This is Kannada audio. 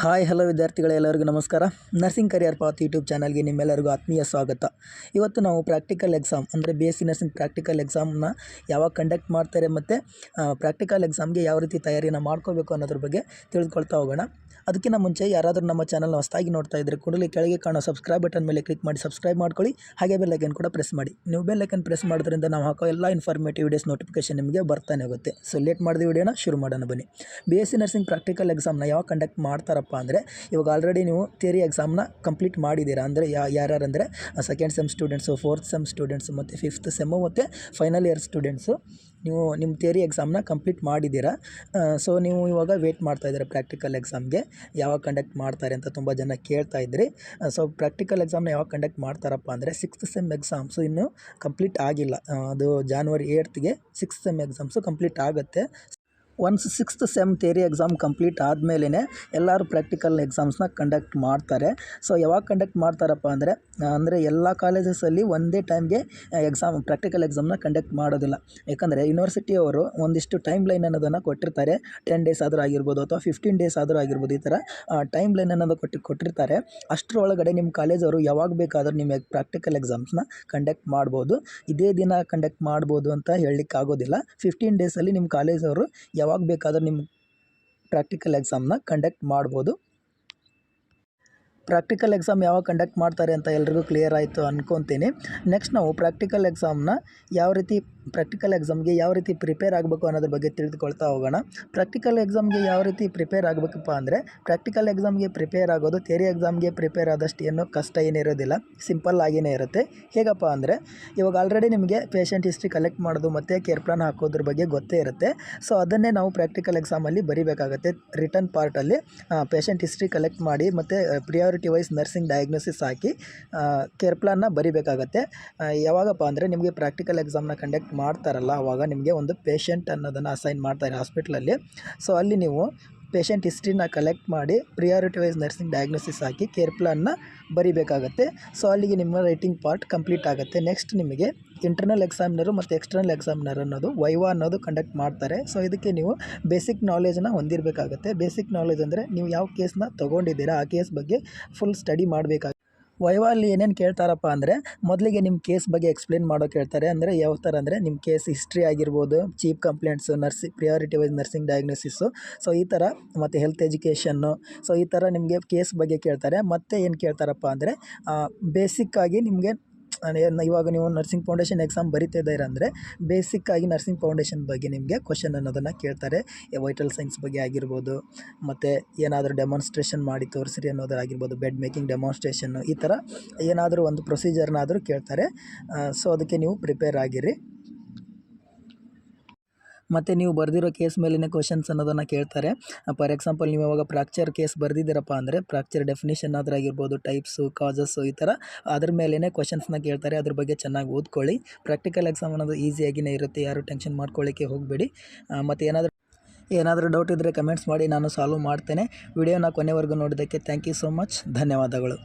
ಹಾಯ್ ಹಲೋ ವಿದ್ಯಾರ್ಥಿಗಳೇ, ಎಲ್ಲರಿಗೂ ನಮಸ್ಕಾರ. ನರ್ಸಿಂಗ್ ಕರಿಯರ್ ಪಾತ್ ಯೂಟ್ಯೂಬ್ ಚಾನಲ್ಗೆ ನಿಮ್ಮೆಲ್ಲರಿಗೂ ಆತ್ಮೀಯ ಸ್ವಾಗತ. ಇವತ್ತು ನಾವು ಪ್ರಾಕ್ಟಿಕಲ್ ಎಕ್ಸಾಮ್ ಅಂದರೆ BSc ನರ್ಸಿಂಗ್ ಪ್ರಾಕ್ಟಿಕಲ್ ಎಕ್ಸಾಮ್ನ ಯಾವಾಗ ಕಂಡಕ್ಟ್ ಮಾಡ್ತಾರೆ ಮತ್ತು ಪ್ರಾಕ್ಟಿಕಲ್ ಎಕ್ಸಾಮ್ಗೆ ಯಾವ ರೀತಿ ತಯಾರಿನ ಮಾಡ್ಕೋಬೇಕು ಅನ್ನೋದ್ರ ಬಗ್ಗೆ ತಿಳಿದುಕೊಳ್ತಾ ಹೋಗೋಣ. ಅದಕ್ಕಿಂತ ಮುಂಚೆ ಯಾರಾದರೂ ನಮ್ಮ ಚಾನಲ್ನ ಹೊಸದಾಗಿ ನೋಡ್ತಾ ಇದ್ದರೆ ಕೂಡಲೇ ಕೆಳಗೆ ಕಾಣೋ ಸಬ್ಸ್ಕ್ರೈಬ್ ಬಟನ್ ಮೇಲೆ ಕ್ಲಿಕ್ ಮಾಡಿ ಸಬ್ಸ್ಕ್ರೈಬ್ ಮಾಡ್ಕೊಳ್ಳಿ. ಹಾಗೆ ಬೆಲ್ ಐಕನ್ ಕೂಡ ಪ್ರೆಸ್ ಮಾಡಿ. ನೀವು ಬೆಲ್ ಐಕನ್ ಪ್ರೆಸ್ ಮಾಡೋದ್ರಿಂದ ನಾವು ಹಾಕೋ ಎಲ್ಲ ಇನ್ಫಾರ್ಮೇಟಿವ್ ವಿಡಿಯೋಸ್ ನೋಟಿಫಿಕೇಶನ್ ನಿಮಗೆ ಬರ್ತಾನೆ ಹೋಗುತ್ತೆ. ಸೊ ಲೇಟ್ ಮಾಡಿದ ವಿಡಿಯೋನ ಶುರು ಮಾಡೋಣ ಬನ್ನಿ. BSc ನರ್ಸಿಂಗ್ ಪ್ರಾಕ್ಟಿಕಲ್ ಎಕ್ಸಾಮ್ನ ಯಾವಾಗ ಕಂಡಕ್ಟ್ ಮಾಡ್ತಾರಪ್ಪ ಅಂದರೆ, ಇವಾಗ ಆಲ್ರೆಡಿ ನೀವು ಥಿಯರಿ ಎಕ್ಸಾಮ್ನ ಕಂಪ್ಲೀಟ್ ಮಾಡಿದ್ದೀರಾ ಅಂದರೆ ಯಾರ್ಯಾರಂದರೆ second sem students, fourth sem students ಮತ್ತು ಫಿಫ್ತ್ ಸೆಮ್ಮು ಮತ್ತು ಫೈನಲ್ ಇಯರ್ ಸ್ಟೂಡೆಂಟ್ಸು ನೀವು ನಿಮ್ಮ ಥಿಯರಿ ಎಕ್ಸಾಮ್ನ ಕಂಪ್ಲೀಟ್ ಮಾಡಿದ್ದೀರಾ. ಸೊ ನೀವು ಇವಾಗ ವೇಟ್ ಮಾಡ್ತಾಯಿದ್ದೀರಾ ಪ್ರಾಕ್ಟಿಕಲ್ ಎಕ್ಸಾಮ್ಗೆ ಯಾವಾಗ ಕಂಡಕ್ಟ್ ಮಾಡ್ತಾರೆ ಅಂತ ತುಂಬ ಜನ ಕೇಳ್ತಾ ಇದ್ರಿ. ಸೊ ಪ್ರಾಕ್ಟಿಕಲ್ ಎಕ್ಸಾಮ್ನ ಯಾವಾಗ ಕಂಡಕ್ಟ್ ಮಾಡ್ತಾರಪ್ಪ ಅಂದರೆ, ಸಿಕ್ಸ್ತ್ ಸೆಮ್ ಎಕ್ಸಾಮ್ಸು ಇನ್ನೂ ಕಂಪ್ಲೀಟ್ ಆಗಿಲ್ಲ. ಅದು January 8th sixth sem exams complete ಆಗುತ್ತೆ. Once sixth sem theory exam complete ಆದಮೇಲೆ ಎಲ್ಲರೂ ಪ್ರಾಕ್ಟಿಕಲ್ ಎಕ್ಸಾಮ್ಸ್ನ ಕಂಡಕ್ಟ್ ಮಾಡ್ತಾರೆ. ಸೊ ಯಾವಾಗ ಕಂಡಕ್ಟ್ ಮಾಡ್ತಾರಪ್ಪ ಅಂದರೆ ಎಲ್ಲ ಕಾಲೇಜಸಲ್ಲಿ ಒಂದೇ ಟೈಮ್ಗೆ ಪ್ರಾಕ್ಟಿಕಲ್ ಎಕ್ಸಾಮ್ನ ಕಂಡಕ್ಟ್ ಮಾಡೋದಿಲ್ಲ. ಯಾಕಂದರೆ ಯೂನಿವರ್ಸಿಟಿಯವರು ಒಂದಿಷ್ಟು ಟೈಮ್ ಲೈನ್ ಅನ್ನೋದನ್ನು ಕೊಟ್ಟಿರ್ತಾರೆ. 10 days ಆದರೂ ಆಗಿರ್ಬೋದು ಅಥವಾ 15 days ಆದರೂ ಆಗಿರ್ಬೋದು. ಈ ಥರ ಟೈಮ್ ಲೈನ್ ಅನ್ನೋದು ಕೊಟ್ಟಿರ್ತಾರೆ. ಅಷ್ಟರೊಳಗಡೆ ನಿಮ್ಮ ಕಾಲೇಜವರು ಯಾವಾಗ ಬೇಕಾದರೂ ನಿಮ್ಮ ಪ್ರಾಕ್ಟಿಕಲ್ ಎಕ್ಸಾಮ್ಸ್ನ ಕಂಡಕ್ಟ್ ಮಾಡ್ಬೋದು. ಇದೇ ದಿನ ಕಂಡಕ್ಟ್ ಮಾಡ್ಬೋದು ಅಂತ ಹೇಳಲಿಕ್ಕೆ ಆಗೋದಿಲ್ಲ. 15 days ನಿಮ್ಮ ಕಾಲೇಜವರು ಯಾವಾಗ ಬೇಕಾದರೂ ನಿಮ್ಮ ಪ್ರಾಕ್ಟಿಕಲ್ ಎಕ್ಸಾಮ್ನ ಕಂಡಕ್ಟ್ ಮಾಡ್ಬೋದು. ಪ್ರಾಕ್ಟಿಕಲ್ ಎಕ್ಸಾಮ್ ಯಾವಾಗ ಕಂಡಕ್ಟ್ ಮಾಡ್ತಾರೆ ಅಂತ ಎಲ್ರಿಗೂ ಕ್ಲಿಯರ್ ಆಯಿತು ಅಂದ್ಕೊತೀನಿ. ನೆಕ್ಸ್ಟ್ ನಾವು ಪ್ರಾಕ್ಟಿಕಲ್ ಎಕ್ಸಾಮ್ಗೆ ಯಾವ ರೀತಿ ಪ್ರಿಪೇರ್ ಆಗಬೇಕು ಅನ್ನೋದ್ರ ಬಗ್ಗೆ ತಿಳಿದುಕೊಳ್ತಾ ಹೋಗೋಣ. ಪ್ರಾಕ್ಟಿಕಲ್ ಎಕ್ಸಾಮ್ಗೆ ಯಾವ ರೀತಿ ಪ್ರಿಪೇರ್ ಆಗಬೇಕಪ್ಪ ಅಂದರೆ, ಪ್ರಾಕ್ಟಿಕಲ್ ಎಕ್ಸಾಮ್ಗೆ ಪ್ರಿಪೇರ್ ಆಗೋದು ಥಿಯರಿ ಎಕ್ಸಾಮ್ಗೆ ಪ್ರಿಪೇರ್ ಆದಷ್ಟು ಏನೂ ಕಷ್ಟ ಏನಿರೋದಿಲ್ಲ, ಸಿಂಪಲ್ ಆಗಿಯೇ ಇರುತ್ತೆ. ಹೇಗಪ್ಪ ಅಂದರೆ, ಇವಾಗ ಆಲ್ರೆಡಿ ನಿಮಗೆ ಪೇಷಂಟ್ ಹಿಸ್ಟ್ರಿ ಕಲೆಕ್ಟ್ ಮಾಡೋದು ಮತ್ತು ಕೇರ್ ಪ್ಲಾನ್ ಹಾಕೋದ್ರ ಬಗ್ಗೆ ಗೊತ್ತೇ ಇರುತ್ತೆ. ಸೊ ಅದನ್ನೇ ನಾವು ಪ್ರಾಕ್ಟಿಕಲ್ ಎಕ್ಸಾಮಲ್ಲಿ ಬರೀಬೇಕಾಗತ್ತೆ. ರಿಟರ್ನ್ ಪಾರ್ಟಲ್ಲಿ ಪೇಷಂಟ್ ಹಿಸ್ಟ್ರಿ ಕಲೆಕ್ಟ್ ಮಾಡಿ ಮತ್ತು ಪ್ರಿಯಾರಿಟಿ ವೈಸ್ ನರ್ಸಿಂಗ್ ಡಯಾಗ್ನೋಸಿಸ್ ಹಾಕಿ ಕೇರ್ ಪ್ಲಾನ್ನ ಬರೀಬೇಕಾಗತ್ತೆ. ಯಾವಾಗಪ್ಪ ಅಂದರೆ, ನಿಮಗೆ ಪ್ರಾಕ್ಟಿಕಲ್ ಎಕ್ಸಾಮ್ನ ಕಂಡಕ್ಟ್ ಮಾಡ್ತಾರಲ್ಲ, ಆವಾಗ ನಿಮಗೆ ಒಂದು ಪೇಷಂಟ್ ಅನ್ನೋದನ್ನು ಅಸೈನ್ ಮಾಡ್ತಾರೆ ಹಾಸ್ಪಿಟ್ಲಲ್ಲಿ. ಸೊ ಅಲ್ಲಿ ನೀವು ಪೇಷಂಟ್ ಹಿಸ್ಟ್ರಿನ ಕಲೆಕ್ಟ್ ಮಾಡಿ ಪ್ರಿಯಾರಿಟಿ ವೈಸ್ ನರ್ಸಿಂಗ್ ಡಯಾಗ್ನೋಸಿಸ್ ಹಾಕಿ ಕೇರ್ ಪ್ಲಾನ್ನ ಬರೀಬೇಕಾಗತ್ತೆ. ಸೊ ಅಲ್ಲಿಗೆ ನಿಮ್ಮ ರೈಟಿಂಗ್ ಪಾರ್ಟ್ ಕಂಪ್ಲೀಟ್ ಆಗುತ್ತೆ. ನೆಕ್ಸ್ಟ್ ನಿಮಗೆ ಇಂಟರ್ನಲ್ ಎಕ್ಸಾಮಿನರು ಮತ್ತು ಎಕ್ಸ್ಟರ್ನಲ್ ಎಕ್ಸಾಮಿನರ್ ಅನ್ನೋದು ವೈವಾ ಅನ್ನೋದು ಕಂಡಕ್ಟ್ ಮಾಡ್ತಾರೆ. ಸೊ ಇದಕ್ಕೆ ನೀವು ಬೇಸಿಕ್ ನಾಲೆಜನ್ನ ಹೊಂದಿರಬೇಕಾಗತ್ತೆ. ಬೇಸಿಕ್ ನಾಲೆಜ್ ಅಂದರೆ ನೀವು ಯಾವ ಕೇಸ್ನ ತೊಗೊಂಡಿದ್ದೀರಾ ಆ ಕೇಸ್ ಬಗ್ಗೆ ಫುಲ್ ಸ್ಟಡಿ ಮಾಡಬೇಕಾಗುತ್ತೆ. ವೈವಾ ಅಲ್ಲಿ ಏನೇನು ಕೇಳ್ತಾರಪ್ಪ ಅಂದರೆ, ಮೊದಲಿಗೆ ನಿಮ್ಮ ಕೇಸ್ ಬಗ್ಗೆ ಎಕ್ಸ್ಪ್ಲೇನ್ ಮಾಡೋಕೆ ಹೇಳ್ತಾರೆ. ಅಂದರೆ ಯಾವ ಥರ ಅಂದರೆ, ನಿಮ್ಮ ಕೇಸ್ ಹಿಸ್ಟ್ರಿ ಆಗಿರ್ಬೋದು, chief complaints, priority wise nursing diagnosis, so ಈ ಥರ ಮತ್ತು ಹೆಲ್ತ್ ಎಜುಕೇಷನ್ನು, ಸೊ ಈ ಥರ ನಿಮಗೆ ಕೇಸ್ ಬಗ್ಗೆ ಕೇಳ್ತಾರೆ. ಮತ್ತು ಏನು ಕೇಳ್ತಾರಪ್ಪ ಅಂದರೆ, ಬೇಸಿಕ್ಕಾಗಿ ನಿಮಗೆ ಇವಾಗ ನೀವು ನರ್ಸಿಂಗ್ ಫೌಂಡೇಶನ್ ಎಕ್ಸಾಮ್ ಬರೀತಿದ್ದೀರ ಅಂದರೆ ಬೇಸಿಕ್ಕಾಗಿ ನರ್ಸಿಂಗ್ ಫೌಂಡೇಶನ್ ಬಗ್ಗೆ ನಿಮಗೆ ಕ್ವಶನ್ ಅನ್ನೋದನ್ನು ಕೇಳ್ತಾರೆ. ವೈಟಲ್ ಸೈನ್ಸ್ ಬಗ್ಗೆ ಆಗಿರ್ಬೋದು, ಮತ್ತು ಏನಾದರೂ ಡೆಮಾನ್ಸ್ಟ್ರೇಷನ್ ಮಾಡಿ ತೋರಿಸ್ರಿ ಅನ್ನೋದಾಗಿರ್ಬೋದು, ಬೆಡ್ ಮೇಕಿಂಗ್ ಡೆಮಾನ್ಸ್ಟ್ರೇಷನ್ನು, ಈ ಥರ ಏನಾದರೂ ಒಂದು ಪ್ರೊಸೀಜರ್ನಾದರೂ ಕೇಳ್ತಾರೆ. ಸೊ ಅದಕ್ಕೆ ನೀವು ಪ್ರಿಪೇರ್ ಆಗಿರಿ. ಮತ್ತು ನೀವು ಬರೆದಿರೋ ಕೇಸ್ ಮೇಲಿನ ಕ್ವಶನ್ಸ್ ಅನ್ನೋದನ್ನು ಕೇಳ್ತಾರೆ. ಫಾರ್ ಎಕ್ಸಾಂಪಲ್, ನೀವು ಇವಾಗ ಫ್ರಾಕ್ಚರ್ ಕೇಸ್ ಬರೆದಿದ್ದೀರಪ್ಪ ಅಂದರೆ ಫ್ರಾಕ್ಚರ್ ಡೆಫಿನಿಷನ್ ಆಗಿರ್ಬೋದು, ಟೈಪ್ಸು, ಕಾಸಸ್ಸು, ಈ ಥರ ಅದ್ರ ಮೇಲೇ ಕ್ವಶನ್ಸ್ನ ಕೇಳ್ತಾರೆ. ಅದ್ರ ಬಗ್ಗೆ ಚೆನ್ನಾಗಿ ಓದ್ಕೊಳ್ಳಿ. ಪ್ರಾಕ್ಟಿಕಲ್ ಎಕ್ಸಾಮ್ ಅನ್ನೋದು ಈಸಿಯಾಗಿಯೇ ಇರುತ್ತೆ, ಯಾರು ಟೆನ್ಷನ್ ಮಾಡ್ಕೊಳ್ಳಿಕ್ಕೆ ಹೋಗಬೇಡಿ. ಮತ್ತು ಏನಾದರೂ ಡೌಟ್ ಇದ್ದರೆ ಕಮೆಂಟ್ಸ್ ಮಾಡಿ, ನಾನು ಸಾಲ್ವ್ ಮಾಡ್ತೇನೆ. ವಿಡಿಯೋನ ಕೊನೆವರೆಗೂ ನೋಡೋದಕ್ಕೆ ಥ್ಯಾಂಕ್ ಯು ಸೋ ಮಚ್. ಧನ್ಯವಾದಗಳು.